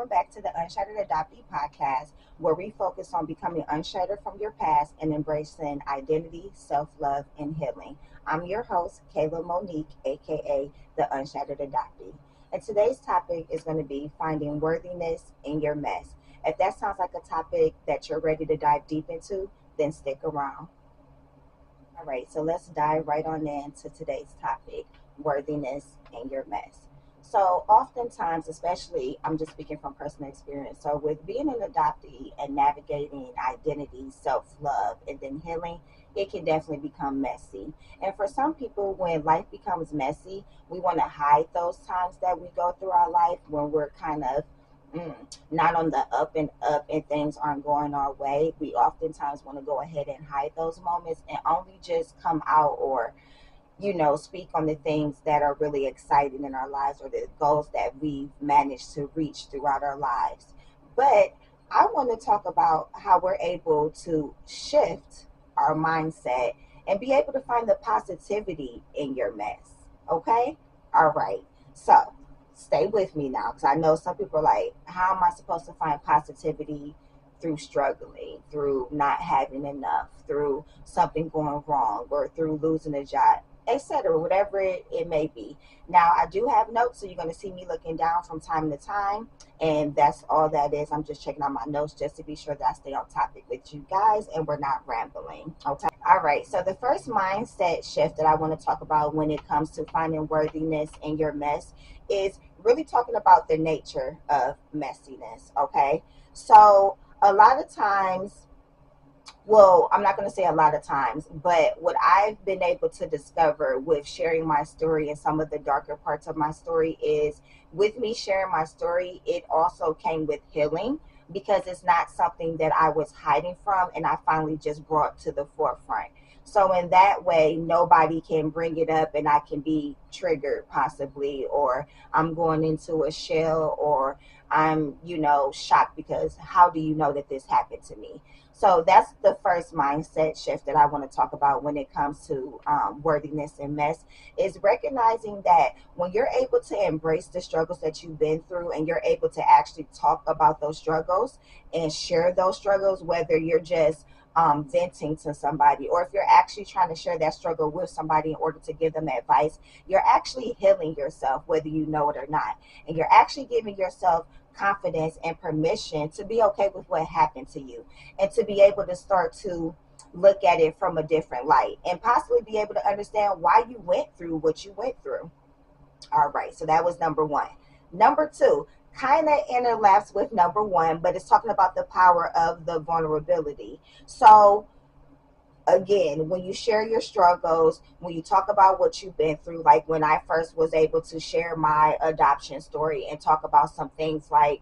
welcome back to the Unshatterd Adoptee podcast, where we focus on becoming unshattered from your past and embracing identity, self love, and healing. I'm your host, Kayla Monique, aka the Unshattered Adoptee. And today's topic is going to be finding worthiness in your mess. If that sounds like a topic that you're ready to dive deep into, then stick around. All right, so let's dive right on into today's topic, worthiness in your mess. So, oftentimes, especially, I'm just speaking from personal experience. So, with being an adoptee and navigating identity, self love, and then healing, it can definitely become messy. And for some people, when life becomes messy, we want to hide those times that we go through our life when we're kind of mm, not on the up and up and things aren't going our way. We oftentimes want to go ahead and hide those moments and only just come out or speak on the things that are really exciting in our lives or the goals that we've managed to reach throughout our lives. But I want to talk about how we're able to shift our mindset and be able to find the positivity in your mess. Okay? All right. So stay with me now because I know some people are like, how am I supposed to find positivity through struggling, through not having enough, through something going wrong, or through losing a job, etc., whatever it may be. Now, I do have notes, so you're going to see me looking down from time to time, and that's all that is. I'm just checking out my notes just to be sure that I stay on topic with you guys and we're not rambling. Okay. All right. So, the first mindset shift that I want to talk about when it comes to finding worthiness in your mess is really talking about the nature of messiness. Okay. So, a lot of times, well, I'm not going to say a lot of times, but what I've been able to discover with sharing my story and some of the darker parts of my story is with me sharing my story, it also came with healing because it's not something that I was hiding from and I finally just brought to the forefront. So, in that way, nobody can bring it up and I can be triggered possibly, or I'm going into a shell, or I'm, shocked because how do you know that this happened to me? So that's the first mindset shift that I want to talk about when it comes to worthiness and mess is recognizing that when you're able to embrace the struggles that you've been through and you're able to actually talk about those struggles and share those struggles, whether you're just venting to somebody or if you're actually trying to share that struggle with somebody in order to give them advice, you're actually healing yourself, whether you know it or not. And you're actually giving yourself confidence and permission to be okay with what happened to you and to be able to start to look at it from a different light and possibly be able to understand why you went through what you went through. All right, so that was number one. Number two kind of interlaps with number one, but it's talking about the power of the vulnerability. So again, when you share your struggles, when you talk about what you've been through, like when I first was able to share my adoption story and talk about some things like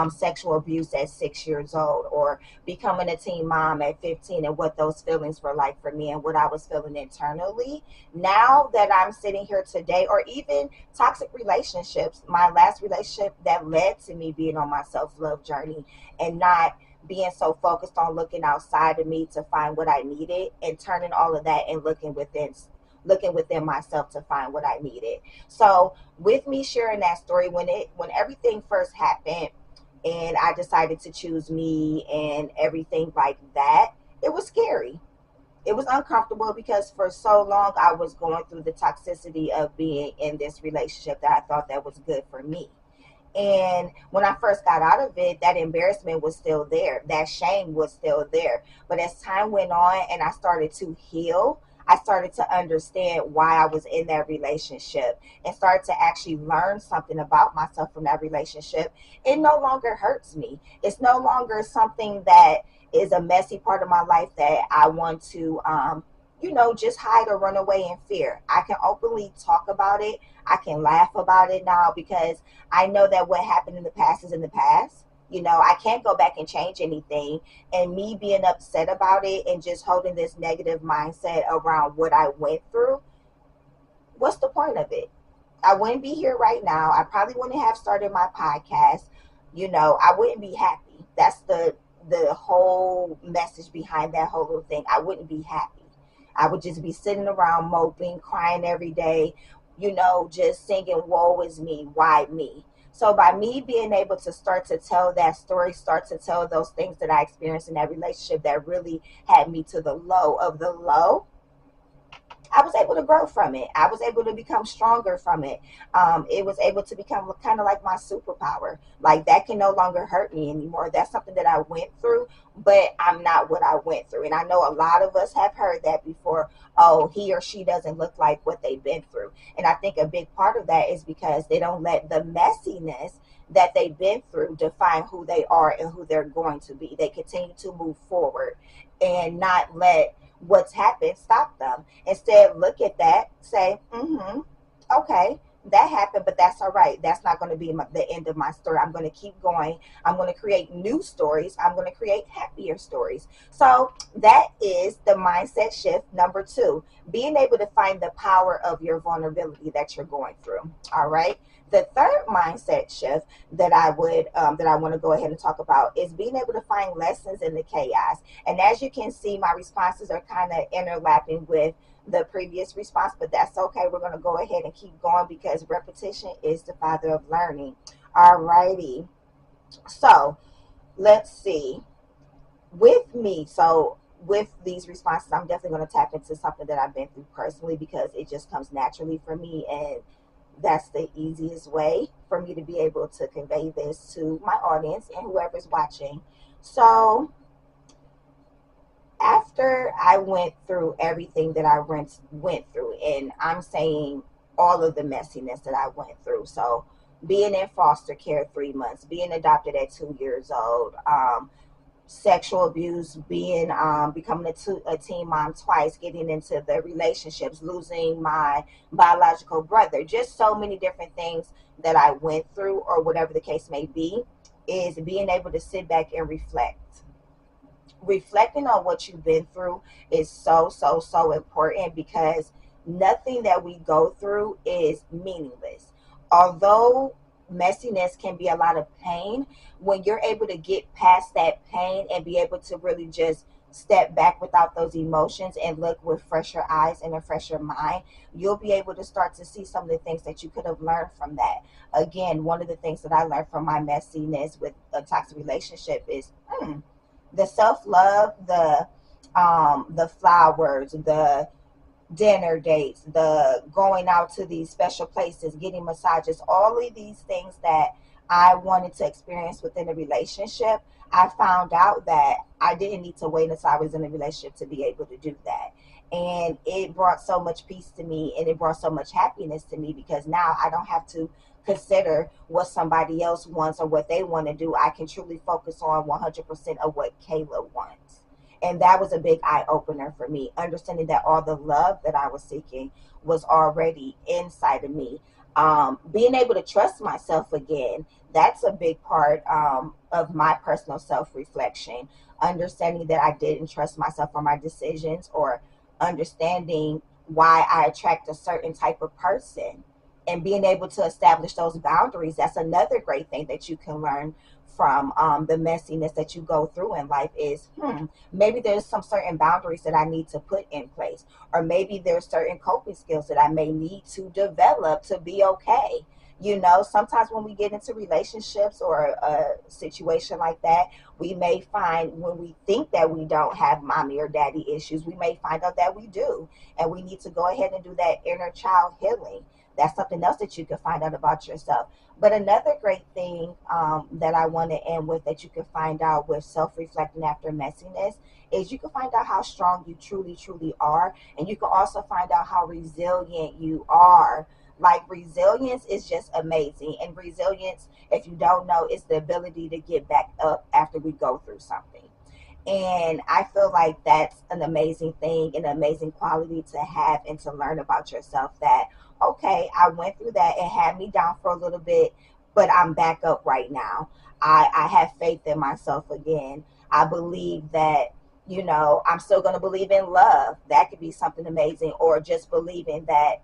sexual abuse at 6 years old, or becoming a teen mom at 15, and what those feelings were like for me and what I was feeling internally. Now that I'm sitting here today, or even toxic relationships, my last relationship that led to me being on my self love journey and not being so focused on looking outside of me to find what I needed and turning all of that and looking within myself to find what I needed. So with me sharing that story, when everything first happened and I decided to choose me and everything like that, it was scary. It was uncomfortable because for so long I was going through the toxicity of being in this relationship that I thought that was good for me. And when I first got out of it, that embarrassment was still there. That shame was still there. But as time went on and I started to heal, I started to understand why I was in that relationship and started to actually learn something about myself from that relationship. It no longer hurts me. It's no longer something that is a messy part of my life that I want to, just hide or run away in fear. I can openly talk about it. I can laugh about it now because I know that what happened in the past is in the past. I can't go back and change anything. And me being upset about it and just holding this negative mindset around what I went through, what's the point of it? I wouldn't be here right now. I probably wouldn't have started my podcast. I wouldn't be happy. That's the whole message behind that whole little thing. I wouldn't be happy. I would just be sitting around moping, crying every day, just singing, woe is me, why me? So by me being able to start to tell that story, start to tell those things that I experienced in that relationship that really had me to the low of the low, I was able to grow from it. I was able to become stronger from it. It was able to become kind of like my superpower. Like that can no longer hurt me anymore. That's something that I went through, but I'm not what I went through. And I know a lot of us have heard that before. Oh, he or she doesn't look like what they've been through. And I think a big part of that is because they don't let the messiness that they've been through define who they are and who they're going to be. They continue to move forward and not let what's happened stop them. Instead, look at that, say, okay, that happened, but that's all right. That's not going to be the end of my story. I'm going to keep going. I'm going to create new stories. I'm going to create happier stories. So that is the mindset shift number 2, being able to find the power of your vulnerability that you're going through. All right. The third mindset shift that I want to go ahead and talk about is being able to find lessons in the chaos. And as you can see, my responses are kind of interlapping with the previous response, but that's okay. We're going to go ahead and keep going because repetition is the father of learning. All righty. So let's see. With these responses, I'm definitely going to tap into something that I've been through personally because it just comes naturally for me, and that's the easiest way for me to be able to convey this to my audience and whoever's watching. So after I went through everything that I went through, and I'm saying all of the messiness that I went through. So being in foster care 3 months, being adopted at 2 years old, sexual abuse, being becoming a teen mom twice, getting into the relationships, losing my biological brother, just so many different things that I went through, or whatever the case may be, is being able to sit back and reflect. Reflecting on what you've been through is so important because nothing that we go through is meaningless. Although messiness can be a lot of pain, when you're able to get past that pain and be able to really just step back without those emotions and look with fresher eyes and a fresher mind, you'll be able to start to see some of the things that you could have learned from that. Again, one of the things that I learned from my messiness with a toxic relationship is the self-love, the flowers, the dinner dates, the going out to these special places, getting massages, all of these things that I wanted to experience within a relationship. I found out that I didn't need to wait until I was in a relationship to be able to do that. And it brought so much peace to me, and it brought so much happiness to me because now I don't have to consider what somebody else wants or what they want to do. I can truly focus on 100% of what Kayla wants. And that was a big eye opener for me, understanding that all the love that I was seeking was already inside of me. Being able to trust myself again, that's a big part of my personal self reflection. Understanding that I didn't trust myself for my decisions, or understanding why I attract a certain type of person, and being able to establish those boundaries. That's another great thing that you can learn from the messiness that you go through in life is maybe there's some certain boundaries that I need to put in place, or maybe there's certain coping skills that I may need to develop to be okay. You know, sometimes when we get into relationships or a situation like that, we may find, when we think that we don't have mommy or daddy issues, we may find out that we do, and we need to go ahead and do that inner child healing. That's something else that you can find out about yourself. But another great thing that I want to end with, that you can find out with self-reflecting after messiness, is you can find out how strong you truly are, and you can also find out how resilient you are. Like, resilience is just amazing, and resilience, if you don't know, is the ability to get back up after we go through something. And I feel like that's an amazing thing, an amazing quality to have and to learn about yourself, that, okay, I went through that. It had me down for a little bit, but I'm back up right now. I have faith in myself again. I believe that, I'm still going to believe in love. That could be something amazing. Or just believing that,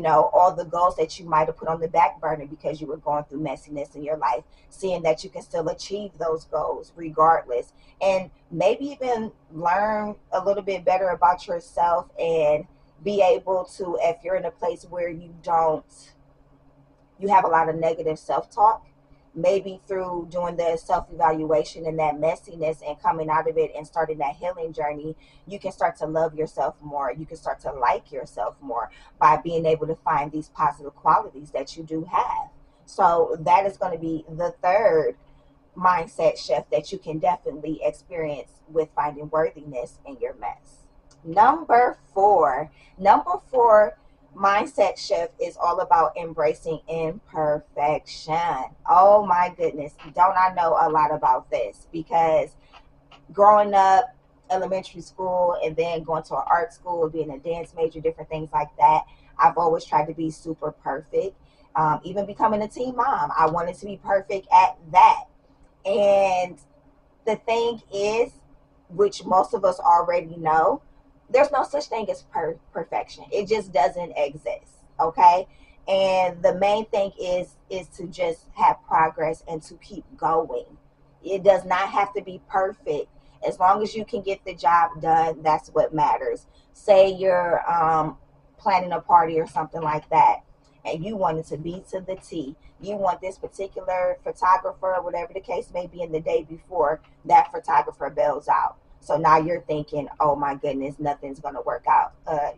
all the goals that you might have put on the back burner because you were going through messiness in your life, seeing that you can still achieve those goals regardless. And maybe even learn a little bit better about yourself, and be able to, if you're in a place where you have a lot of negative self-talk, maybe through doing the self-evaluation and that messiness and coming out of it and starting that healing journey, you can start to love yourself more. You can start to like yourself more by being able to find these positive qualities that you do have. So that is going to be the third mindset shift that you can definitely experience with finding worthiness in your mess. Number four mindset shift is all about embracing imperfection. Oh my goodness, don't I know a lot about this? Because growing up, elementary school, and then going to an art school, being a dance major, different things like that, I've always tried to be super perfect. Even becoming a teen mom, I wanted to be perfect at that. And the thing is, which most of us already know, there's no such thing as perfection. It just doesn't exist. Okay. And the main thing is to just have progress and to keep going. It does not have to be perfect. As long as you can get the job done, that's what matters. Say you're planning a party or something like that, and you want it to be to the T. You want this particular photographer, or whatever the case may be, in the day before that photographer bails out. So now you're thinking, oh my goodness, nothing's going to work out.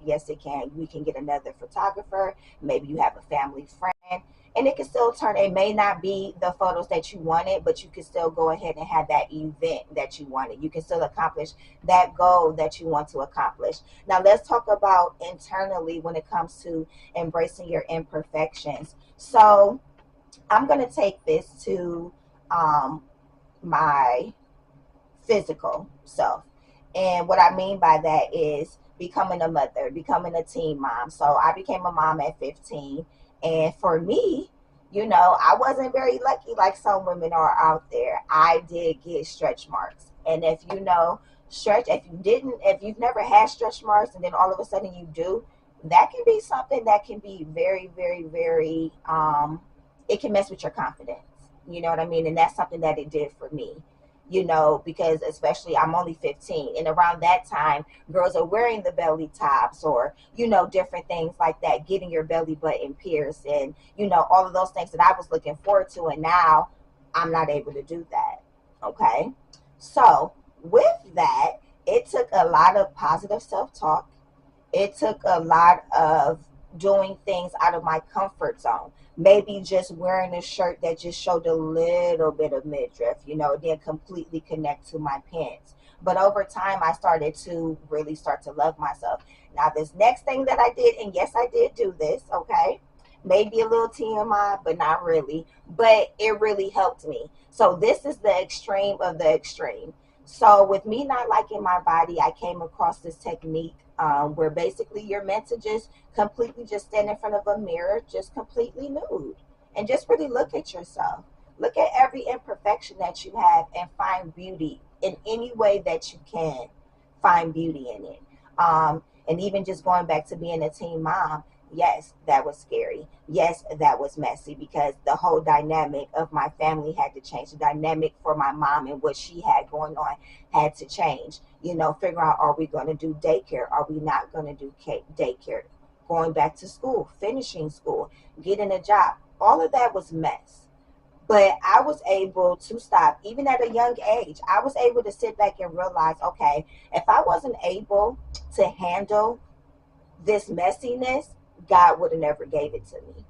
Yes, it can. We can get another photographer. Maybe you have a family friend, and it can still turn. It may not be the photos that you wanted, but you can still go ahead and have that event that you wanted. You can still accomplish that goal that you want to accomplish. Now let's talk about internally when it comes to embracing your imperfections. So I'm going to take this to my physical self. And what I mean by that is becoming a mother, becoming a teen mom. So I became a mom at 15. And for me, I wasn't very lucky like some women are out there. I did get stretch marks. And if you know, if you've never had stretch marks and then all of a sudden you do, that can be something that can be very, very, very, it can mess with your confidence. You know what I mean? And that's something that it did for me. Because especially I'm only 15, and around that time, girls are wearing the belly tops or, different things like that, getting your belly button pierced and, all of those things that I was looking forward to. And now I'm not able to do that. Okay. So with that, it took a lot of positive self-talk. It took a lot of doing things out of my comfort zone. Maybe just wearing a shirt that just showed a little bit of midriff, then completely connect to my pants. But over time, I started to really start to love myself. Now, this next thing that I did, and yes, I did do this, okay? Maybe a little TMI, but not really. But it really helped me. So this is the extreme of the extreme. So with me not liking my body, I came across this technique where basically you're meant to just completely just stand in front of a mirror, just completely nude, and just really look at yourself. Look at every imperfection that you have and find beauty in any way that you can. Find beauty in it. And even just going back to being a teen mom, yes, that was scary. Yes, that was messy because the whole dynamic of my family had to change. The dynamic for my mom and what she had going on had to change. Figure out, are we going to do daycare? Are we not going to do daycare? Going back to school, finishing school, getting a job. All of that was mess. But I was able to stop, even at a young age. I was able to sit back and realize, okay, if I wasn't able to handle this messiness, God would have never gave it to me.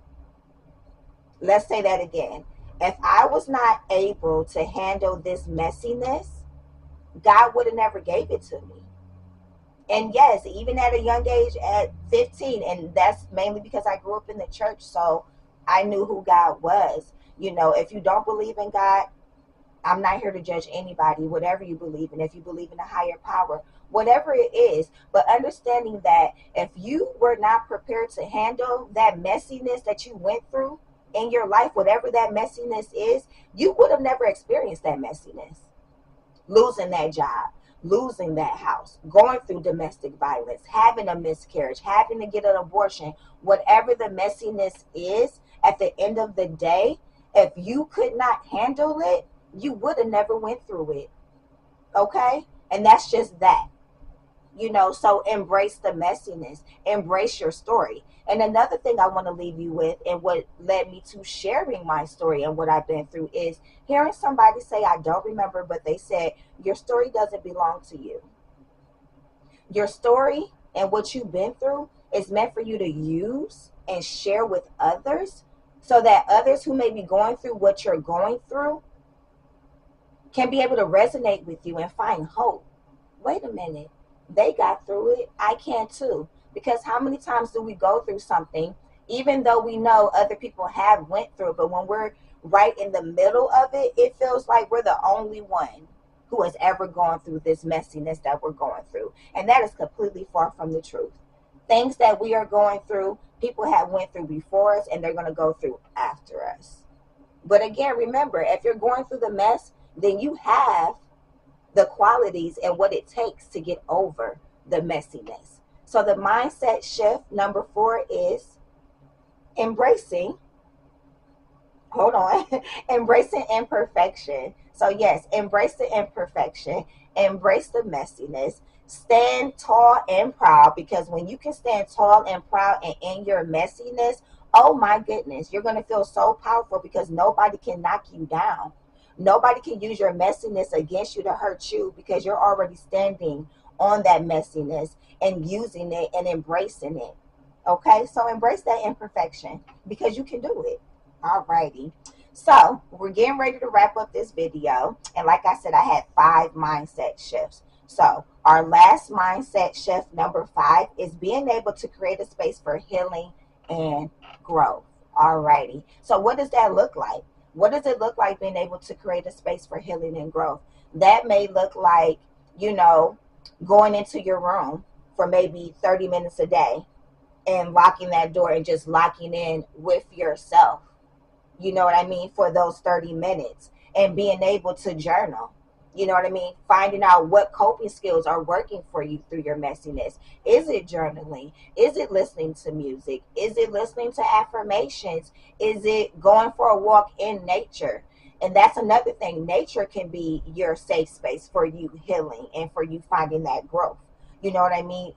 Let's say that again. If I was not able to handle this messiness, God would have never gave it to me. And yes, even at a young age, at 15, and that's mainly because I grew up in the church, so I knew who God was. If you don't believe in God, I'm not here to judge anybody, whatever you believe in. If you believe in a higher power, whatever it is, but understanding that if you were not prepared to handle that messiness that you went through in your life, whatever that messiness is, you would have never experienced that messiness. Losing that job, losing that house, going through domestic violence, having a miscarriage, having to get an abortion, whatever the messiness is, at the end of the day, if you could not handle it, you would have never went through it. Okay? And that's just that. So embrace the messiness, embrace your story. And another thing I want to leave you with, and what led me to sharing my story and what I've been through, is hearing somebody say, I don't remember, but they said, your story doesn't belong to you. Your story and what you've been through is meant for you to use and share with others, so that others who may be going through what you're going through can be able to resonate with you and find hope. Wait a minute, they got through it, I can too. Because how many times do we go through something, even though we know other people have went through it, but when we're right in the middle of it, it feels like we're the only one who has ever gone through this messiness that we're going through. And that is completely far from the truth. Things that we are going through, people have went through before us, and they're going to go through after us. But again, remember, if you're going through the mess, then you have the qualities and what it takes to get over the messiness. So the mindset shift number 4 is embracing, hold on, embracing imperfection. So yes, embrace the imperfection, embrace the messiness, stand tall and proud, because when you can stand tall and proud and in your messiness, oh my goodness, you're going to feel so powerful, because nobody can knock you down. Nobody can use your messiness against you to hurt you, because you're already standing on that messiness and using it and embracing it. Okay, so embrace that imperfection, because you can do it. Alrighty. So we're getting ready to wrap up this video. And like I said, I had 5 mindset shifts. So our last mindset shift, number 5, is being able to create a space for healing and growth. Alrighty. So what does that look like? What does it look like being able to create a space for healing and growth? That may look like, going into your room for maybe 30 minutes a day and locking that door and just locking in with yourself, you know what I mean, for those 30 minutes, and being able to journal. You know what I mean? Finding out what coping skills are working for you through your messiness. Is it journaling? Is it listening to music? Is it listening to affirmations? Is it going for a walk in nature? And that's another thing. Nature can be your safe space for you healing and for you finding that growth. You know what I mean?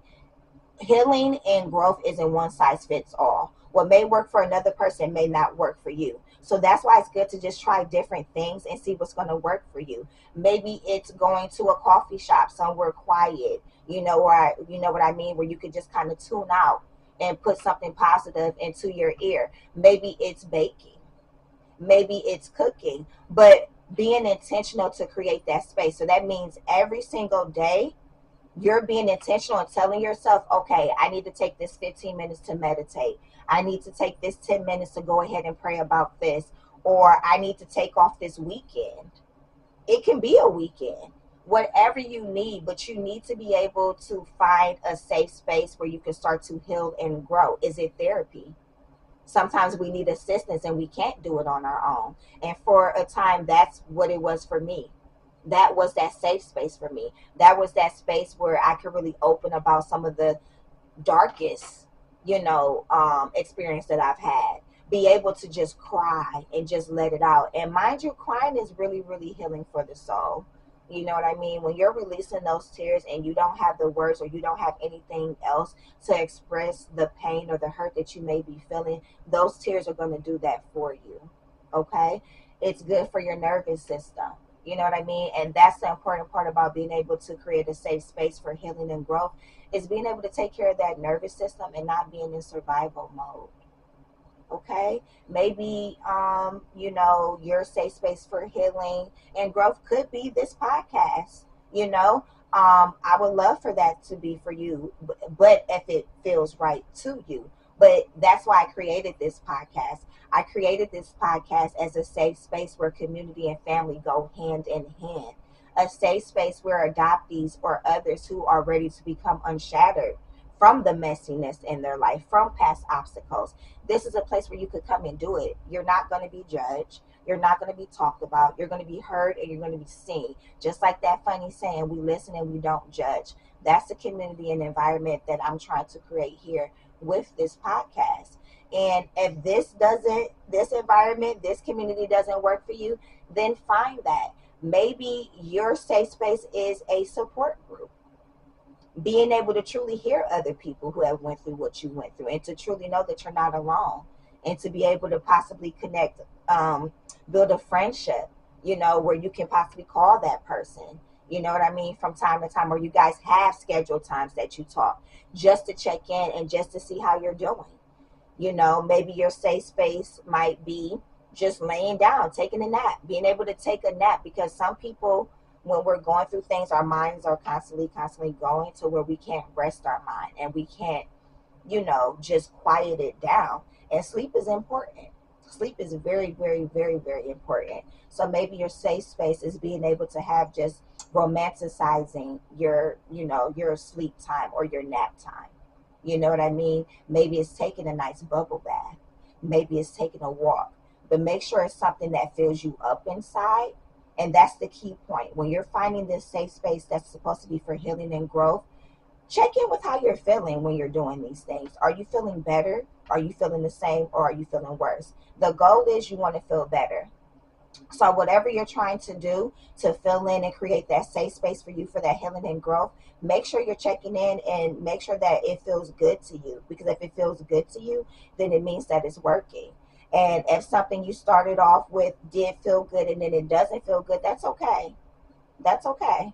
Healing and growth isn't one size fits all. What may work for another person may not work for you. So that's why it's good to just try different things and see what's going to work for you. Maybe it's going to a coffee shop somewhere quiet, you know what I mean, where you could just kind of tune out and put something positive into your ear. Maybe it's baking. Maybe it's cooking. But being intentional to create that space. So that means every single day you're being intentional and telling yourself, okay, I need to take this 15 minutes to meditate. I need to take this 10 minutes to go ahead and pray about this. Or I need to take off this weekend. It can be a weekend, whatever you need, but you need to be able to find a safe space where you can start to heal and grow. Is it therapy? Sometimes we need assistance and we can't do it on our own. And for a time, that's what it was for me. That was that safe space for me. That was that space where I could really open about some of the darkest, experience that I've had. Be able to just cry and just let it out. And mind you, crying is really, really healing for the soul. You know what I mean? When you're releasing those tears and you don't have the words or you don't have anything else to express the pain or the hurt that you may be feeling, those tears are going to do that for you. Okay? It's good for your nervous system. You know what I mean? And that's the important part about being able to create a safe space for healing and growth, is being able to take care of that nervous system and not being in survival mode. Okay, maybe your safe space for healing and growth could be this podcast. I would love for that to be for you, but if it feels right to you. But that's why I created this podcast. I created this podcast as a safe space where community and family go hand in hand, a safe space where adoptees or others who are ready to become unshattered from the messiness in their life, from past obstacles. This is a place where you could come and do it. You're not going to be judged. You're not going to be talked about. You're going to be heard and you're going to be seen. Just like that funny saying, we listen and we don't judge. That's the community and environment that I'm trying to create here with this podcast. And if this environment, this community doesn't work for you, then find that. Maybe your safe space is a support group. being able to truly hear other people who have went through what you went through, and to truly know that you're not alone, and to be able to possibly connect, build a friendship, where you can possibly call that person, you know what I mean, from time to time, or you guys have scheduled times that you talk, just to check in and just to see how you're doing. Maybe your safe space might be just laying down, taking a nap, being able to take a nap, because some people, when we're going through things, our minds are constantly going to where we can't rest our mind, and we can't, just quiet it down. And sleep is important. Sleep is very, very, very, very important. So maybe your safe space is being able to have just romanticizing your sleep time or your nap time. You know what I mean? Maybe it's taking a nice bubble bath. Maybe it's taking a walk. But make sure it's something that fills you up inside. And that's the key point. When you're finding this safe space that's supposed to be for healing and growth, check in with how you're feeling when you're doing these things. Are you feeling better? Are you feeling the same? Or are you feeling worse? The goal is you want to feel better. So whatever you're trying to do to fill in and create that safe space for you for that healing and growth, make sure you're checking in and make sure that it feels good to you. Because if it feels good to you, then it means that it's working. And if something you started off with did feel good and then it doesn't feel good, that's okay. That's okay.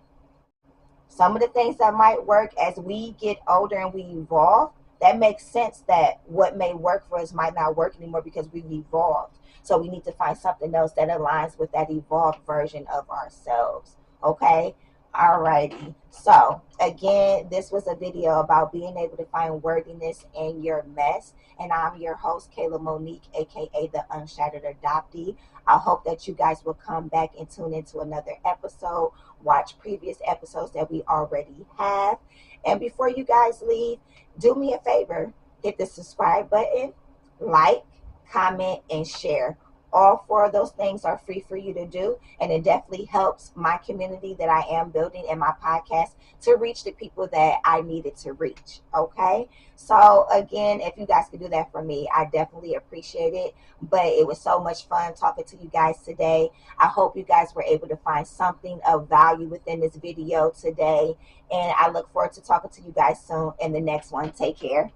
Some of the things that might work as we get older and we evolve, that makes sense that what may work for us might not work anymore because we've evolved. So we need to find something else that aligns with that evolved version of ourselves. Okay? Alrighty. So again, this was a video about being able to find worthiness in your mess. And I'm your host, Kayla Monique, aka the Unshatterd Adoptee. I hope that you guys will come back and tune into another episode, watch previous episodes that we already have. And before you guys leave, do me a favor, hit the subscribe button, like, comment, and share. All four of those things are free for you to do, and it definitely helps my community that I am building in my podcast to reach the people that I needed to reach. Okay, so again, if you guys could do that for me, I definitely appreciate it. But it was so much fun talking to you guys today. I hope you guys were able to find something of value within this video today, and I look forward to talking to you guys soon in the next one. Take care.